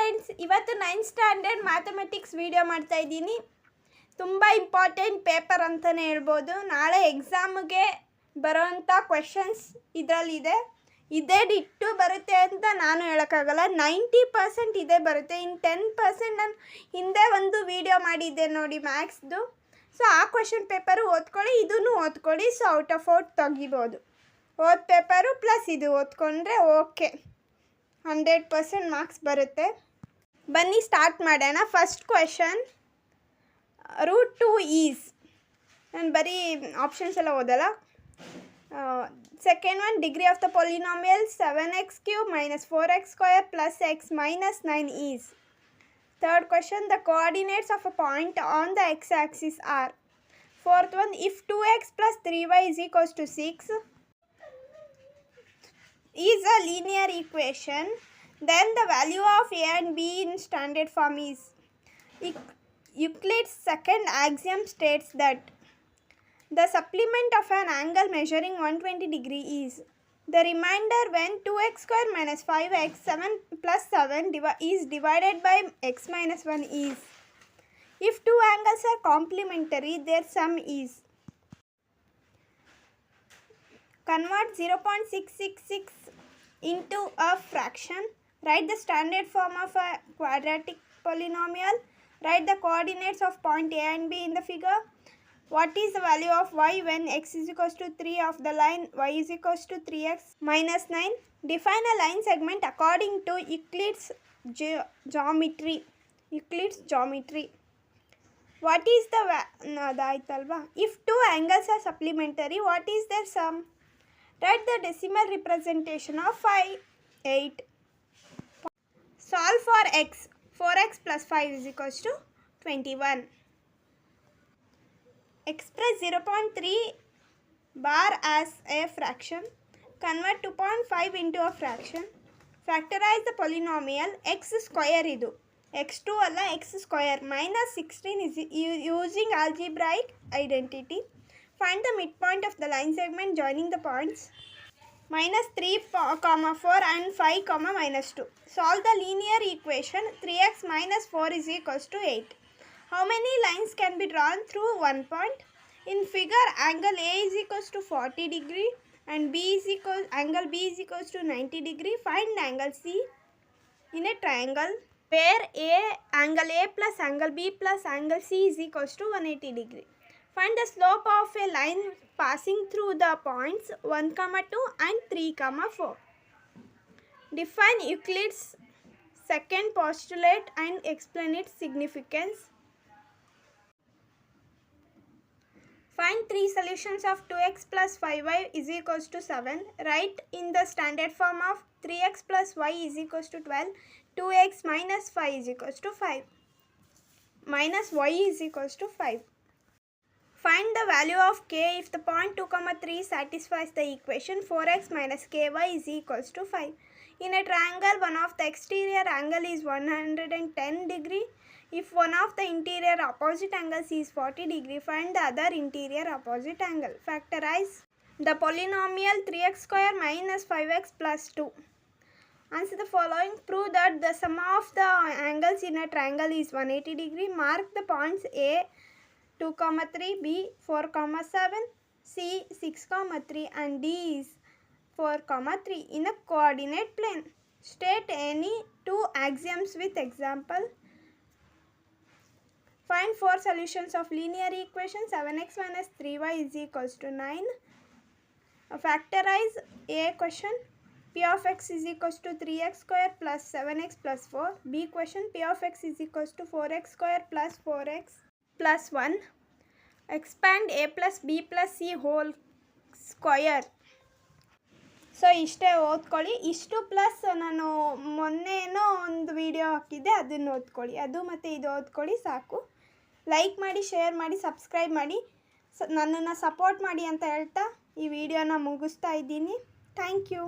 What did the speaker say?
Friends, ಇವತ್ತು 9th standard mathematics video ಮಾಡ್ತಾ ಇದ್ದೀನಿ. ತುಂಬ ಇಂಪಾರ್ಟೆಂಟ್ ಪೇಪರ್ ಅಂತಲೇ ಹೇಳ್ಬೋದು. ನಾಳೆ ಎಕ್ಸಾಮ್ಗೆ ಬರೋವಂಥ ಕ್ವೆಶನ್ಸ್ ಇದರಲ್ಲಿದೆ. ಇದೇ ಡಿಟ್ಟು ಬರುತ್ತೆ ಅಂತ ನಾನು ಹೇಳೋಕ್ಕಾಗಲ್ಲ. 90% ಇದೇ ಬರುತ್ತೆ. ಇನ್ನು 10% ನಾನು ಹಿಂದೆ ಒಂದು ವಿಡಿಯೋ ಮಾಡಿದ್ದೆ ನೋಡಿ ಮ್ಯಾಥ್ಸ್ದು. ಸೊ ಆ ಕ್ವೆಶನ್ ಪೇಪರು ಓದ್ಕೊಳ್ಳಿ, ಇದನ್ನು ಓದ್ಕೊಳ್ಳಿ. ಸೊ ಔಟ್ ಆಫ್ ಔಟ್ ತೆಗಿಬೋದು. ಓದ್ ಪೇಪರು ಪ್ಲಸ್ ಇದು ಓದ್ಕೊಂಡ್ರೆ ಓಕೆ, 100% ಮಾರ್ಕ್ಸ್ ಬರುತ್ತೆ. ಬನ್ನಿ ಸ್ಟಾರ್ಟ್ ಮಾಡೋಣ. ಫಸ್ಟ್ ಕ್ವೆಶನ್, √2 ಈಸ್, ನಾನು ಬರೀ ಆಪ್ಷನ್ಸ್ ಎಲ್ಲ ಓದಲ್ಲ. Second one, degree of the polynomial 7x³ - 4x² + x - 9 is. Third question, the coordinates of a point on the x-axis are. Fourth one, if 2x + 3y = 6 is a linear equation, then the value of a and b in standard form is. Euclid's second axiom states that the supplement of an angle measuring 120 degree is. The remainder when 2x² - 5x 7 + 7 is divided by x - 1 is. If two angles are complementary, their sum is. Convert 0.666 into a fraction. Write the standard form of a quadratic polynomial. Write the coordinates of point A and B in the figure. What is the value of y when x = 3 of the line y = 3x - 9? Define a line segment according to Euclid's geometry. What is the if two angles are supplementary, what is their sum? Write the decimal representation of 5, 8. Solve for x. 4x + 5 = 21. Express 0.3 bar as a fraction. Convert 2.5 into a fraction. Factorize the polynomial x² ಇದು x2 ಅಲ್ಲ x² -16 is using algebraic identity. Find the midpoint of the line segment joining the points -3, 4 and 5, -2. Solve the linear equation 3x - 4 = 8. How many lines can be drawn through one point? In figure, angle A = 40 degree and angle B = 90 degree. Find angle C in a triangle where angle A plus angle B plus angle C is = 180 degree. Find the slope of a line passing through the points 1, 2 and 3, 4. Define Euclid's second postulate and explain its significance. Find 3 solutions of 2x + 5y = 7. Write in the standard form of 3x + y = 12, 2x - 5 = 5, -y = 5. Find the value of k if the point 2, 3 satisfies the equation 4x - ky = 5. In a triangle, one of the exterior angle is 110 degree. If one of the interior opposite angles is 40 degree, find the other interior opposite angle. Factorize the polynomial 3x² - 5x + 2. Answer the following. Prove that the sum of the angles in a triangle is 180 degree. Mark the points A 2, 3, B 4, 7, C 6, 3 and D is 4, 3 in a coordinate plane. State any two axioms with example. Find 4 solutions of linear equation 7x - 3y = 9. Factorize A question. P of x = 3x² + 7x + 4. B question. P of x = 4x² + 4x + 1. Expand A + B + C whole square. So ಇಷ್ಟೇ ಓದ್ಕೊಳ್ಳಿ. ಇಷ್ಟು plus ನಾನು ಮೊನ್ನೆ ಏನೋ ಒಂದು video ಹಾಕಿದ್ದೆ, ಅದನ್ನು ಓದ್ಕೊಳ್ಳಿ. ಅದು ಮತ್ತು ಇದು ಓದ್ಕೊಳ್ಳಿ ಸಾಕು. ಲೈಕ್ ಮಾಡಿ, ಶೇರ್ ಮಾಡಿ, ಸಬ್ಸ್ಕ್ರೈಬ್ ಮಾಡಿ, ನನ್ನನ್ನು ಸಪೋರ್ಟ್ ಮಾಡಿ ಅಂತ ಹೇಳ್ತಾ ಈ ವಿಡಿಯೋನ ಮುಗಿಸ್ತಾ ಇದ್ದೀನಿ. Thank you.